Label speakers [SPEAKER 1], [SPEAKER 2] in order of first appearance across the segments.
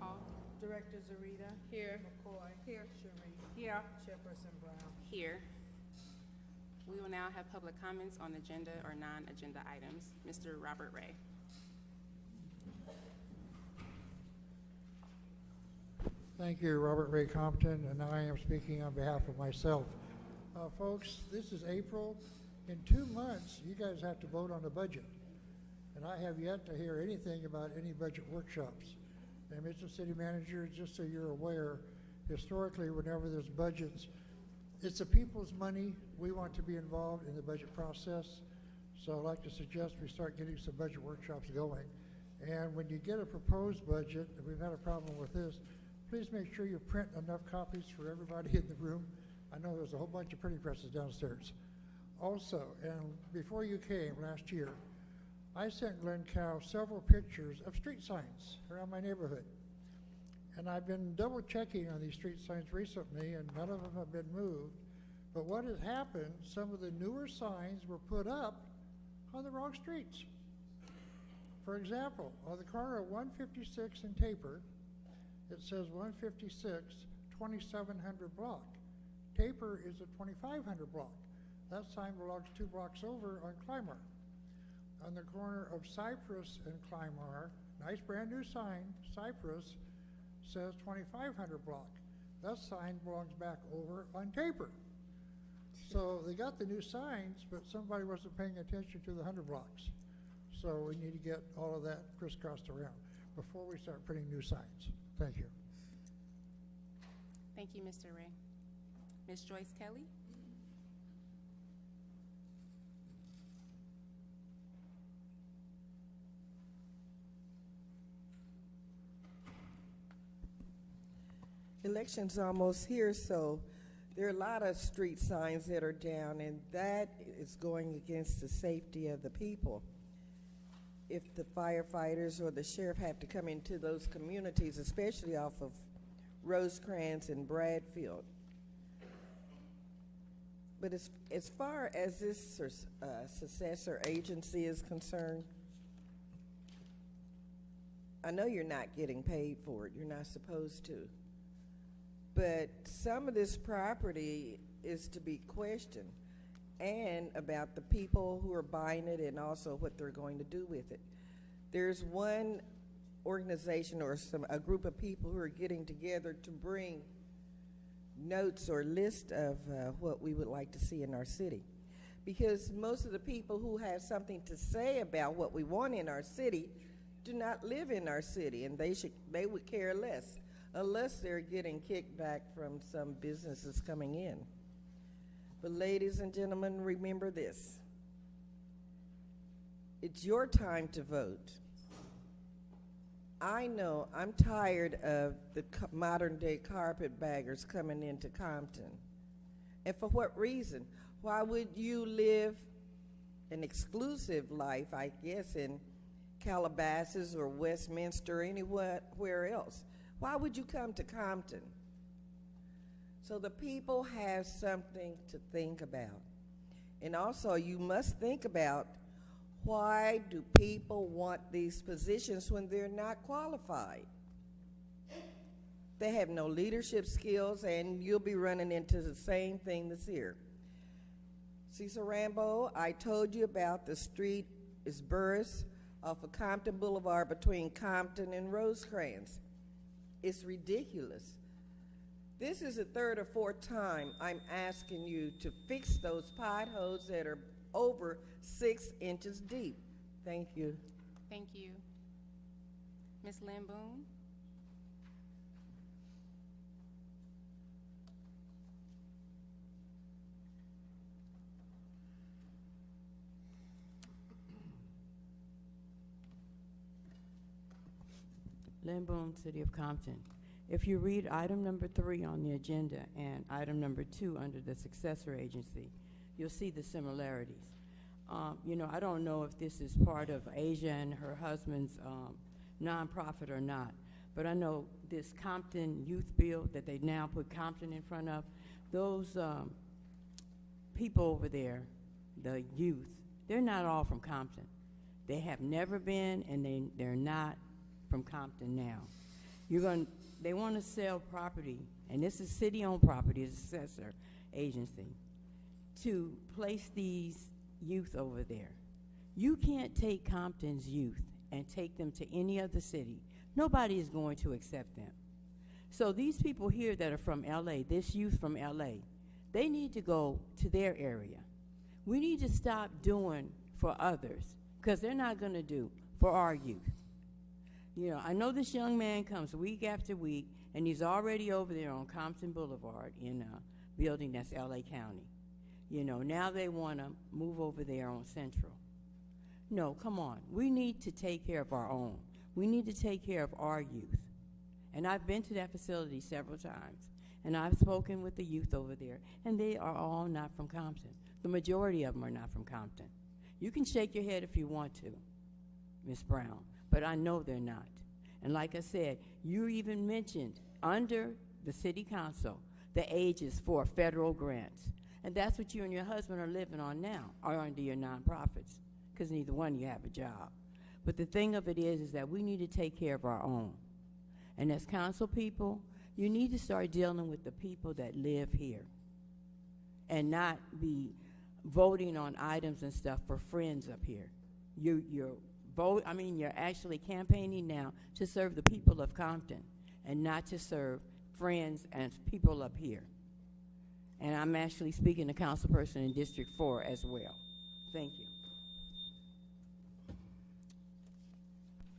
[SPEAKER 1] call.
[SPEAKER 2] Director Zarita.
[SPEAKER 1] Here.
[SPEAKER 2] McCoy.
[SPEAKER 1] Here.
[SPEAKER 2] Sharif.
[SPEAKER 1] Here.
[SPEAKER 2] Chairperson Brown.
[SPEAKER 1] Here. We will now have public comments on agenda or non-agenda items. Mr. Robert Ray.
[SPEAKER 3] Thank you, Robert Ray Compton, and I am speaking on behalf of myself. Folks, this is April. In 2 months, you guys have to vote on the budget, and I have yet to hear anything about any budget workshops. And Mr. City Manager, just so you're aware, historically, whenever there's budgets, it's the people's money. We want to be involved in the budget process, so I'd like to suggest we start getting some budget workshops going. And when you get a proposed budget, and we've had a problem with this, please make sure you print enough copies for everybody in the room. I know there's a whole bunch of printing presses downstairs. Also, and before you came last year, I sent Glenn Cow several pictures of street signs around my neighborhood. And I've been double checking on these street signs recently, and none of them have been moved. But what has happened, some of the newer signs were put up on the wrong streets. For example, on the corner of 156 and Taper, it says 156, 2700 block. Taper is a 2500 block. That sign belongs 2 blocks over on Clymar. On the corner of Cypress and Clymar, nice brand new sign, Cypress, says 2500 block. That sign belongs back over on Taper. So they got the new signs, but somebody wasn't paying attention to the 100 blocks. So we need to get all of that crisscrossed around before we start putting new signs. Thank you.
[SPEAKER 1] Thank you, Mr. Ray. Ms. Joyce Kelly.
[SPEAKER 4] Election's almost here, so there are a lot of street signs that are down, and that is going against the safety of the people. If the firefighters or the sheriff have to come into those communities, especially off of Rosecrans and Bradfield. But as far as this successor agency is concerned, I know you're not getting paid for it. You're not supposed to. But some of this property is to be questioned, and about the people who are buying it and also what they're going to do with it. There's one organization or a group of people who are getting together to bring notes or list of what we would like to see in our city. Because most of the people who have something to say about what we want in our city do not live in our city, and they would care less unless they're getting kickback from some businesses coming in. But ladies and gentlemen, remember this. It's your time to vote. I know I'm tired of the modern day carpetbaggers coming into Compton. And for what reason? Why would you live an exclusive life, I guess, in Calabasas or Westminster or anywhere else? Why would you come to Compton? So the people have something to think about. And also, you must think about, why do people want these positions when they're not qualified? They have no leadership skills, and you'll be running into the same thing this year. Cecil Rambo, I told you about the street is Burris off of Compton Boulevard between Compton and Rosecrans. It's ridiculous. This is the 3rd or 4th time I'm asking you to fix those potholes that are over 6 inches deep. Thank you.
[SPEAKER 1] Thank you. Ms. Lynn Boone.
[SPEAKER 5] Lynn Boone, City of Compton. If you read item number 3 on the agenda and item number 2 under the successor agency, you'll see the similarities. You know, I don't know if this is part of Asia and her husband's nonprofit or not, but I know this Compton youth bill that they now put Compton in front of, those people over there, the youth, they're not all from Compton. They have never been, and they're not from Compton now. They want to sell property, and this is city-owned property, it's a successor agency, to place these youth over there. You can't take Compton's youth and take them to any other city. Nobody is going to accept them. So these people here that are from LA, this youth from LA, they need to go to their area. We need to stop doing for others, because they're not going to do for our youth. You know, I know this young man comes week after week, and he's already over there on Compton Boulevard in a building that's LA County. You know, now they want to move over there on Central. No, come on. We need to take care of our own. We need to take care of our youth. And I've been to that facility several times, and I've spoken with the youth over there, and they are all not from Compton. The majority of them are not from Compton. You can shake your head if you want to, Ms. Brown, but I know they're not. And like I said, you even mentioned under the city council the ages for federal grants. And that's what you and your husband are living on now, or under your nonprofits, because neither one of you have a job. But the thing of it is that we need to take care of our own. And as council people, you need to start dealing with the people that live here and not be voting on items and stuff for friends up here. You're actually campaigning now to serve the people of Compton and not to serve friends and people up here. And I'm actually speaking to councilperson in District 4 as well. Thank you.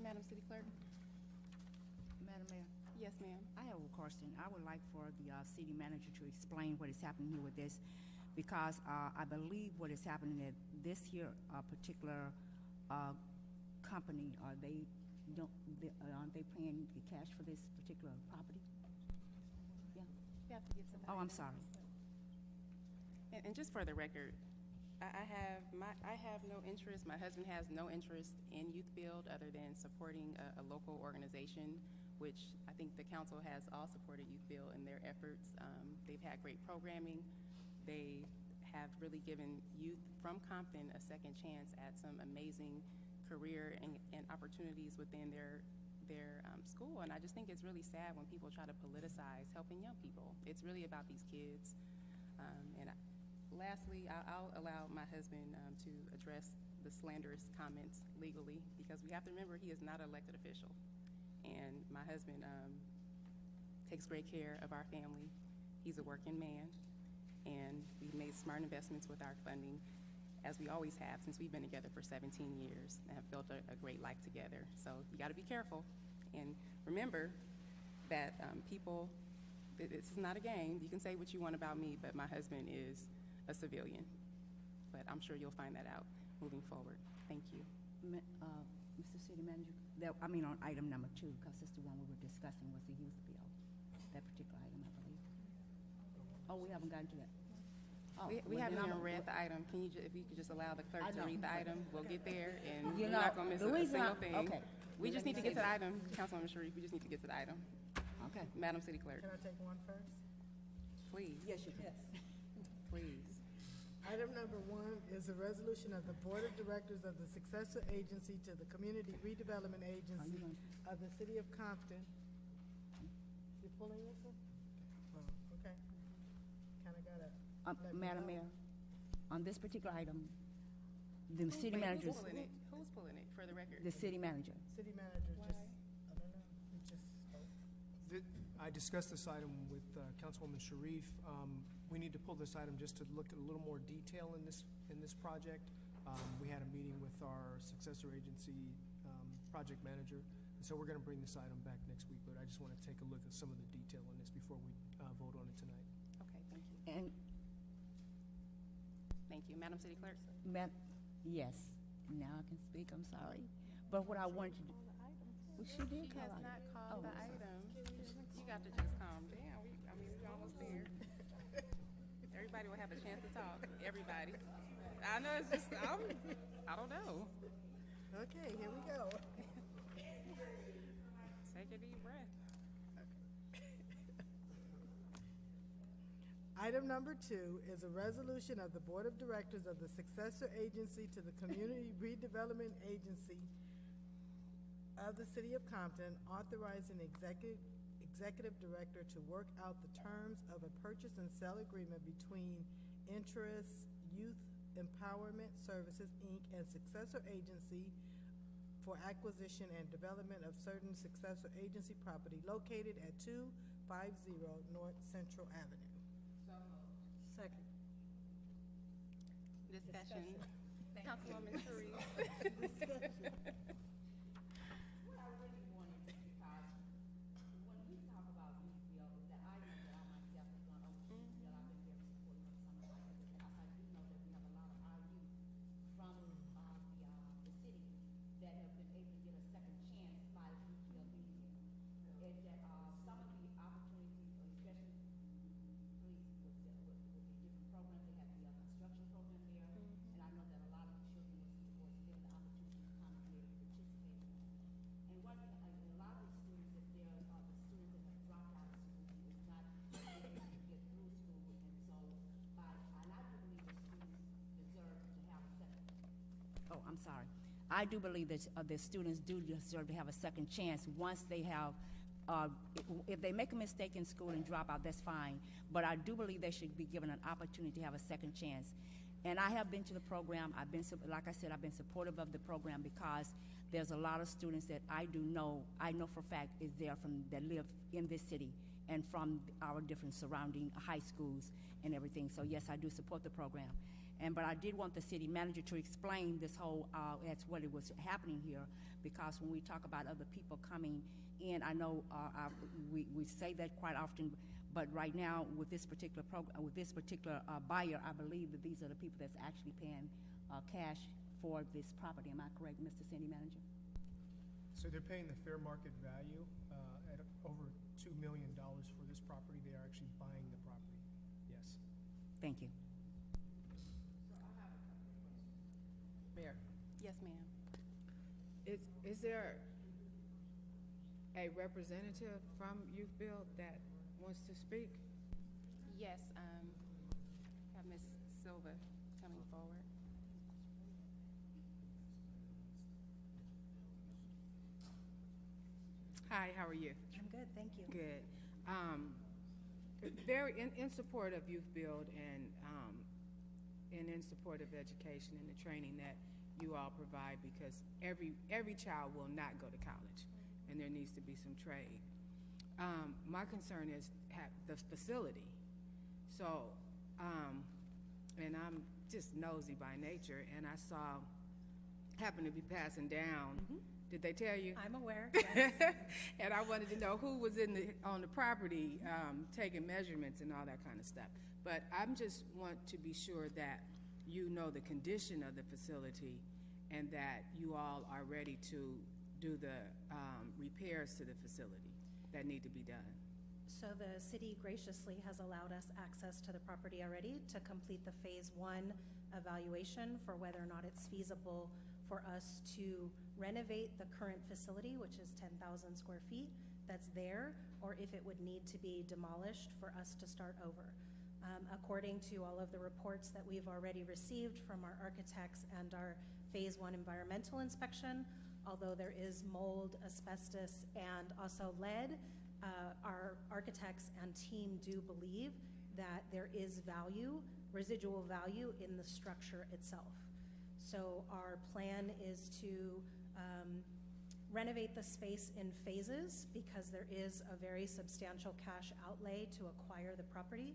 [SPEAKER 1] Madam City Clerk?
[SPEAKER 6] Madam Mayor,
[SPEAKER 1] Yes, ma'am.
[SPEAKER 6] I have a question. I would like for the city manager to explain what is happening here with this, because I believe what is happening at this here particular company, aren't they paying the cash for this particular property? Yeah.
[SPEAKER 1] You have to get to the
[SPEAKER 6] Oh, I'm
[SPEAKER 1] item.
[SPEAKER 6] sorry.
[SPEAKER 1] And just for the record, I have no interest, my husband has no interest in Youth Build other than supporting a local organization, which I think the council has all supported Youth Build in their efforts. They've had great programming. They have really given youth from Compton a second chance at some amazing career and opportunities within their school. And I just think it's really sad when people try to politicize helping young people. It's really about these kids. Lastly, I'll allow my husband to address the slanderous comments legally, because we have to remember he is not an elected official. And my husband takes great care of our family. He's a working man, and we've made smart investments with our funding, as we always have since we've been together for 17 years and have built a great life together. So you got to be careful. And remember that this is not a game. You can say what you want about me, but my husband is a civilian. But I'm sure you'll find that out moving forward. Thank you.
[SPEAKER 6] Mr. City Manager, on item number 2, because that's the one we were discussing, was the youth bill, that particular item, I believe. Oh, we haven't gotten to that. Oh,
[SPEAKER 1] We
[SPEAKER 6] well,
[SPEAKER 1] haven't
[SPEAKER 6] then
[SPEAKER 1] even read the item. If you could just allow the clerk
[SPEAKER 6] I
[SPEAKER 1] to
[SPEAKER 6] know.
[SPEAKER 1] read the item, we'll get there, and
[SPEAKER 6] You
[SPEAKER 1] we're not
[SPEAKER 6] know,
[SPEAKER 1] going to miss
[SPEAKER 6] the
[SPEAKER 1] a
[SPEAKER 6] reason
[SPEAKER 1] single
[SPEAKER 6] I-
[SPEAKER 1] thing.
[SPEAKER 6] okay.
[SPEAKER 1] We
[SPEAKER 6] Well,
[SPEAKER 1] just
[SPEAKER 6] let
[SPEAKER 1] need to
[SPEAKER 6] me
[SPEAKER 1] get to
[SPEAKER 6] say
[SPEAKER 1] the item, Councilwoman Sharif. We just need to get to the item.
[SPEAKER 6] Okay.
[SPEAKER 1] Madam City Clerk,
[SPEAKER 2] Can I take one first?
[SPEAKER 1] please,
[SPEAKER 6] Yes, you can.
[SPEAKER 1] please.
[SPEAKER 2] Item number 1 is a resolution of the Board of Directors of the Successor Agency to the Community Redevelopment Agency of the City of Compton. You pulling this one? Oh, okay. Kinda gotta. let me
[SPEAKER 6] Madam
[SPEAKER 2] know.
[SPEAKER 6] Mayor, on this particular item, the city
[SPEAKER 1] Wait,
[SPEAKER 6] manager,
[SPEAKER 1] Who's pulling it? Who's pulling it, for the record?
[SPEAKER 6] the city manager.
[SPEAKER 2] City manager
[SPEAKER 1] Why?
[SPEAKER 2] just, I don't know, he just spoke.
[SPEAKER 7] I discussed this item with Councilwoman Sharif. We need to pull this item just to look at a little more detail in this project. We had a meeting with our Successor Agency project manager, and so we're going to bring this item back next week, but I just want to take a look at some of the detail in this before we vote on it tonight.
[SPEAKER 1] Okay, thank you.
[SPEAKER 6] And,
[SPEAKER 1] Thank you. Madam City Clerk?
[SPEAKER 6] yes, now I can speak, I'm sorry. But what I wanted to do. Well, she did
[SPEAKER 1] She
[SPEAKER 6] call
[SPEAKER 1] has
[SPEAKER 6] out.
[SPEAKER 1] not called
[SPEAKER 6] Oh,
[SPEAKER 1] the item. You got to just calm down. We're almost there. Everybody will have a chance to talk. Everybody. I know it's just, I don't know.
[SPEAKER 2] Okay, here we go.
[SPEAKER 1] Take a deep breath.
[SPEAKER 2] Item number 2 is a resolution of the Board of Directors of the Successor Agency to the Community Redevelopment Agency of the City of Compton, authorizing executive director to work out the terms of a purchase and sale agreement between Interest Youth Empowerment Services, Inc. and Successor Agency for acquisition and development of certain Successor Agency property located at 250 North Central Avenue.
[SPEAKER 4] Second.
[SPEAKER 1] Discussion. Councilwoman Sharif.
[SPEAKER 6] What I really wanted, because when we talk about youth bill, is that I know that I myself have gone over to youth bill. I've been very supportive of some of the items, because I do know that we have a lot of our youth from the city that have been able to get a second chance by youth bill being here. Is that some of the opportunities, especially police with the different programs, they have the construction program there, and I know that a lot of the children was given the opportunity to come here and participate. And one thing, a lot of the students, if they're the students that have dropped out of school, is not able to get through school, and so and I do believe the students deserve to have a second. Oh, I'm sorry. I do believe that the students do deserve to have a second chance once they have. If they make a mistake in school and drop out, that's fine. But I do believe they should be given an opportunity to have a second chance. And I have been to the program. I've been, like I said, I've been supportive of the program, because there's a lot of students that I know for a fact is there that live in this city and from our different surrounding high schools and everything. So yes, I do support the program. But I did want the city manager to explain this whole, that's what it was happening here, because when we talk about other people coming in, I know we say that quite often, but right now with this particular program, with this particular buyer, I believe that these are the people that's actually paying cash for this property. Am I correct, Mr. City Manager?
[SPEAKER 7] So they're paying the fair market value at over $2 million for this property. They are actually buying the property. Yes.
[SPEAKER 6] Thank you.
[SPEAKER 8] Mayor,
[SPEAKER 1] Yes, ma'am.
[SPEAKER 8] is there a representative from Youth Build that wants to speak?
[SPEAKER 1] Yes, have Ms. Silva coming forward.
[SPEAKER 8] Hi, how are you?
[SPEAKER 9] I'm good, thank you.
[SPEAKER 8] Good. Very in support of Youth Build and in support of education and the training that you all provide, because every child will not go to college, and there needs to be some trade. My concern is the facility. So, and I'm just nosy by nature, and I happened to be passing down.
[SPEAKER 9] Mm-hmm.
[SPEAKER 8] Did they tell you?
[SPEAKER 9] I'm aware, yes.
[SPEAKER 8] And I wanted to know who was on the property taking measurements and all that kind of stuff. But I just want to be sure that you know the condition of the facility and that you all are ready to do the repairs to the facility that need to be done.
[SPEAKER 9] So the city graciously has allowed us access to the property already to complete the phase 1 evaluation for whether or not it's feasible for us to renovate the current facility, which is 10,000 square feet that's there, or if it would need to be demolished for us to start over. According to all of the reports that we've already received from our architects and our phase 1 environmental inspection, although there is mold, asbestos, and also lead, our architects and team do believe that there is value, residual value, in the structure itself. So our plan is to renovate the space in phases, because there is a very substantial cash outlay to acquire the property,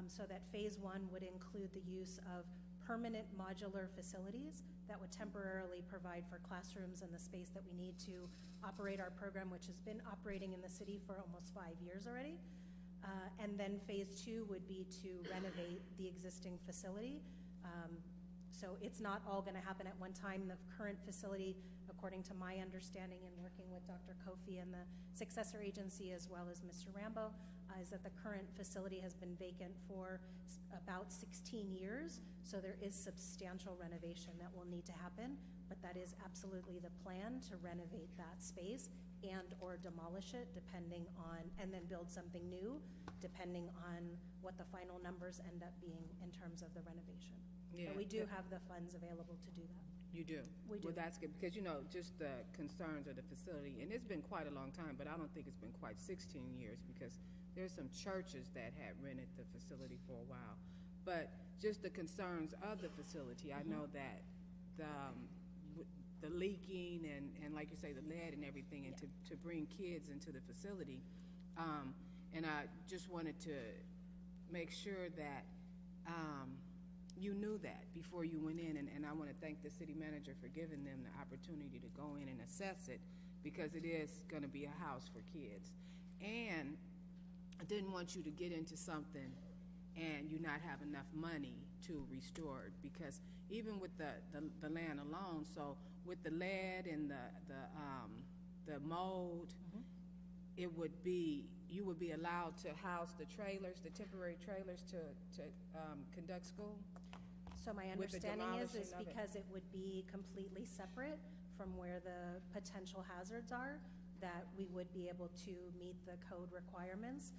[SPEAKER 9] so that phase 1 would include the use of permanent modular facilities that would temporarily provide for classrooms and the space that we need to operate our program, which has been operating in the city for almost 5 years already. And then phase 2 would be to renovate the existing facility. So it's not all going to happen at one time. The current facility, according to my understanding and working with Dr. Kofi and the Successor Agency as well as Mr. Rambo, is that the current facility has been vacant for about 16 years. So there is substantial renovation that will need to happen, but that is absolutely the plan, to renovate that space and or demolish it depending on, and then build something new depending on what the final numbers end up being in terms of the renovation.
[SPEAKER 8] Yeah,
[SPEAKER 9] But we do have the funds available to do that.
[SPEAKER 8] You do?
[SPEAKER 9] We do.
[SPEAKER 8] Well, that's good, because, you know, just the concerns of the facility, and it's been quite a long time, but I don't think it's been quite 16 years, because there's some churches that had rented the facility for a while. But just the concerns of the facility, I know that the leaking and like you say, the lead and everything, and to bring kids into the facility. And I just wanted to make sure that you knew that before you went in, and I want to thank the city manager for giving them the opportunity to go in and assess it, because it is going to be a house for kids. And I didn't want you to get into something and you not have enough money to restore it, because even with the land alone, so with the lead and the mold, it would be, you would be allowed to house the trailers, the temporary trailers to conduct school?
[SPEAKER 9] So my
[SPEAKER 8] With the
[SPEAKER 9] understanding is
[SPEAKER 8] demolishing of it.
[SPEAKER 9] because it would be completely separate from where the potential hazards are, that we would be able to meet the code requirements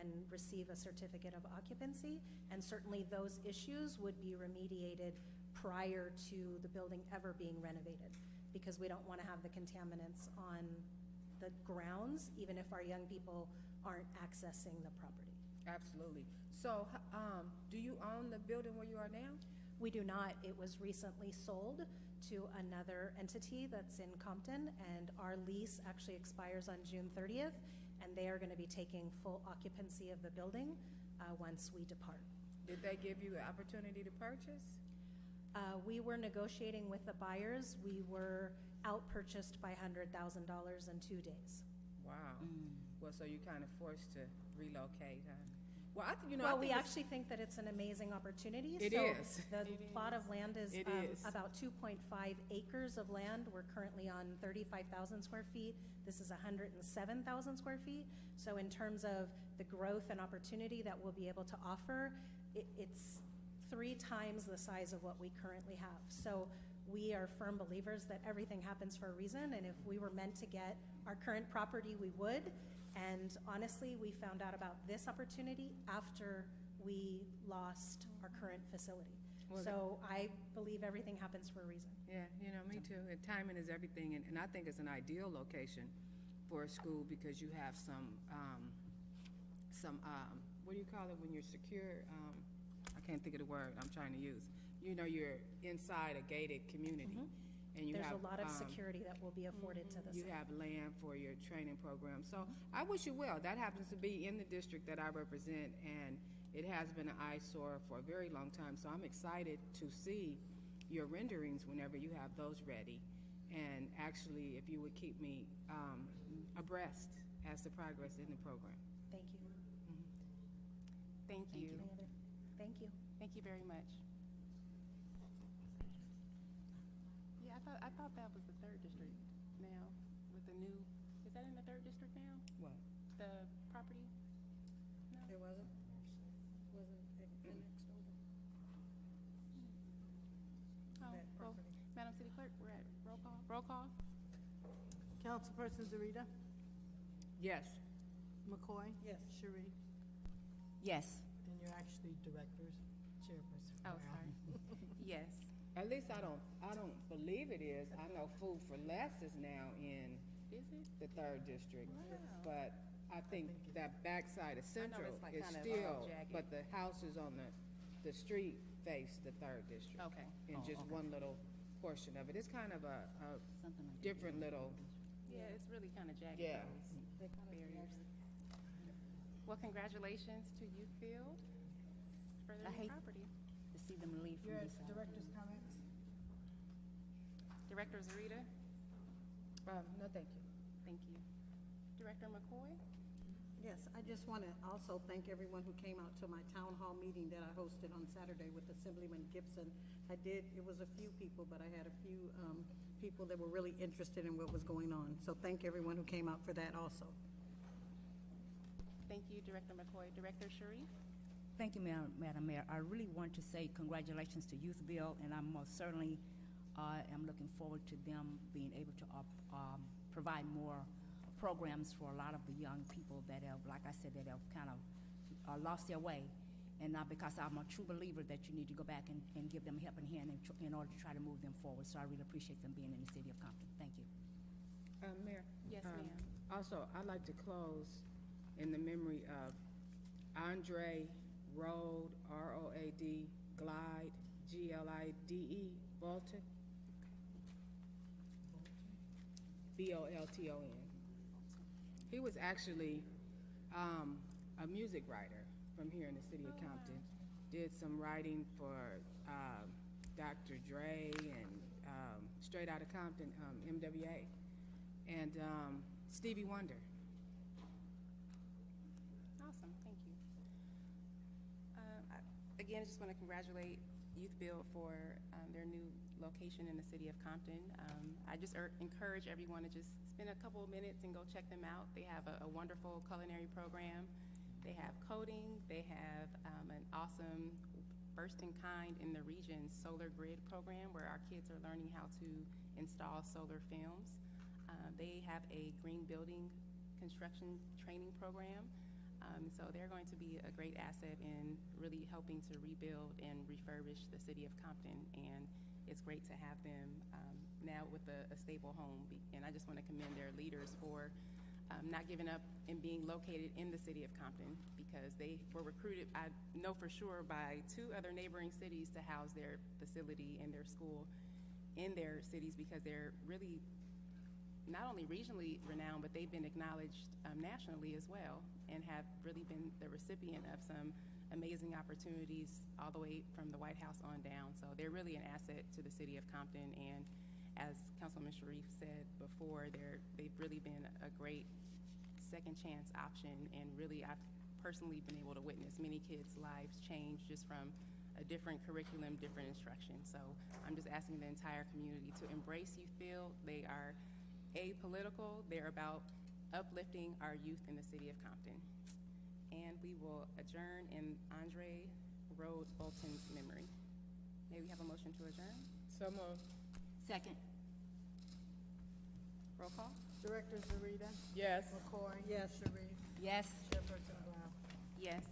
[SPEAKER 9] and receive a certificate of occupancy. And certainly those issues would be remediated prior to the building ever being renovated, because we don't want to have the contaminants on the grounds, even if our young people aren't accessing the property.
[SPEAKER 8] Absolutely. So, do you own the building where you are now?
[SPEAKER 9] We do not. It was recently sold to another entity that's in Compton, and our lease actually expires on June 30th, and they are going to be taking full occupancy of the building once we depart.
[SPEAKER 8] Did they give you the opportunity to purchase?
[SPEAKER 9] We were negotiating with the buyers. We were out-purchased by $100,000 in 2 days.
[SPEAKER 8] Wow.
[SPEAKER 9] Mm.
[SPEAKER 8] Well, so you're kind of forced to relocate, huh? Well, I
[SPEAKER 9] We
[SPEAKER 8] think
[SPEAKER 9] actually think that it's an amazing opportunity.
[SPEAKER 8] It
[SPEAKER 9] So
[SPEAKER 8] is.
[SPEAKER 9] the plot of land is
[SPEAKER 8] It is.
[SPEAKER 9] about 2.5 acres of land. We're currently on 35,000 square feet. This is 107,000 square feet. So in terms of the growth and opportunity that we'll be able to offer, it's 3 times the size of what we currently have. So we are firm believers that everything happens for a reason, and if we were meant to get our current property, we would. And honestly, we found out about this opportunity after we lost our current facility.
[SPEAKER 8] Well,
[SPEAKER 9] So I believe everything happens for a reason.
[SPEAKER 8] Yeah, you know, me too. And timing is everything, and I think it's an ideal location for a school, because you have some what do you call it when you're secure? I can't think of the word I'm trying to use. You know, you're inside a gated community, and you
[SPEAKER 9] There's
[SPEAKER 8] have
[SPEAKER 9] a lot of security that will be afforded to the
[SPEAKER 8] you
[SPEAKER 9] city.
[SPEAKER 8] have land for your training program. So I wish you well. That happens to be in the district that I represent, and it has been an eyesore for a very long time. So I'm excited to see your renderings whenever you have those ready. And actually, if you would keep me abreast as to progress in the program.
[SPEAKER 9] Thank you.
[SPEAKER 1] Thank you.
[SPEAKER 9] Any other? Thank you.
[SPEAKER 1] Thank you very much. Yeah, I thought that was the 3rd district now, with the new, is that in the 3rd district now?
[SPEAKER 8] What?
[SPEAKER 1] The property? No?
[SPEAKER 2] It wasn't? Wasn't it annexed over?
[SPEAKER 1] Oh,
[SPEAKER 2] That
[SPEAKER 1] well,
[SPEAKER 2] property.
[SPEAKER 1] Madam City Clerk, we're at roll call. Roll call?
[SPEAKER 2] Councilperson Zarita?
[SPEAKER 8] Yes.
[SPEAKER 2] McCoy? Yes. Sharif?
[SPEAKER 6] Yes.
[SPEAKER 2] And you're actually directors, chairperson.
[SPEAKER 1] Oh, sorry. Yes.
[SPEAKER 8] At least I don't believe it is. I know Food for Less is now in
[SPEAKER 1] Is it?
[SPEAKER 8] the 3rd district.
[SPEAKER 1] Wow.
[SPEAKER 8] But I think that backside of Central
[SPEAKER 1] it's like
[SPEAKER 8] is
[SPEAKER 1] kind of,
[SPEAKER 8] still,
[SPEAKER 1] jagged.
[SPEAKER 8] but the houses on the street face the 3rd district.
[SPEAKER 1] Okay.
[SPEAKER 8] In just one little portion of it. It's kind of a different little,
[SPEAKER 1] Yeah, it's really kind of jagged.
[SPEAKER 8] Yeah.
[SPEAKER 1] Those barriers. Well, congratulations to Youthfield for their
[SPEAKER 6] I
[SPEAKER 1] new
[SPEAKER 6] hate-
[SPEAKER 1] property.
[SPEAKER 6] To see them leave from
[SPEAKER 2] You're
[SPEAKER 6] this
[SPEAKER 2] at
[SPEAKER 6] side.
[SPEAKER 2] director's comments?
[SPEAKER 1] Director Zarita,
[SPEAKER 8] no, thank you.
[SPEAKER 1] thank you. Director McCoy?
[SPEAKER 10] Yes, I just want to also thank everyone who came out to my town hall meeting that I hosted on Saturday with Assemblyman Gibson. It was a few people, but I had a few people that were really interested in what was going on. So thank everyone who came out for that also.
[SPEAKER 1] Thank you, Director McCoy. Director Sharif?
[SPEAKER 6] Thank you, Madam Mayor. I really want to say congratulations to Youth Bill, and I most certainly am looking forward to them being able to provide more programs for a lot of the young people that have, like I said, that have kind of lost their way. And because I'm a true believer that you need to go back and give them a helping hand in order to try to move them forward. So I really appreciate them being in the city of Compton. Thank you.
[SPEAKER 8] Mayor?
[SPEAKER 1] Yes, ma'am.
[SPEAKER 8] Also, I'd like to close in the memory of Andre Road, R-O-A-D, Glide, G-L-I-D-E, Bolton. B-O-L-T-O-N. He was actually a music writer from here in the city of Compton. Did some writing for Dr. Dre and Straight Outta Compton, MWA, and Stevie Wonder.
[SPEAKER 1] Awesome, thank you. Again, I just want to congratulate Youth Build for their new location in the city of Compton. I just encourage everyone to just spend a couple of minutes and go check them out. They have a wonderful culinary program. They have coding. They have an awesome first in kind in the region solar grid program where our kids are learning how to install solar films. They have a green building construction training program. So they're going to be a great asset in really helping to rebuild and refurbish the city of Compton. And it's great to have them now with a stable home. And I just want to commend their leaders for not giving up and being located in the city of Compton, because they were recruited, I know for sure, by 2 other neighboring cities to house their facility and their school in their cities, because they're really not only regionally renowned, but they've been acknowledged nationally as well, and have really been the recipient of some amazing opportunities all the way from the White House on down. So they're really an asset to the city of Compton, and as Councilman Sharif said before, they've really been a great second chance option, and really I've personally been able to witness many kids' lives change just from a different curriculum, different instruction. So I'm just asking the entire community to embrace Youth Build. They are apolitical. They're about uplifting our youth in the city of Compton. And we will adjourn in Andre Road Bolton's memory. May we have a motion to adjourn?
[SPEAKER 8] So moved.
[SPEAKER 6] Second.
[SPEAKER 1] Roll call?
[SPEAKER 2] Director Zarita.
[SPEAKER 8] Yes.
[SPEAKER 2] McCoy. Yes. Sharif.
[SPEAKER 6] Yes.
[SPEAKER 2] Chairperson Brown.
[SPEAKER 1] Yes.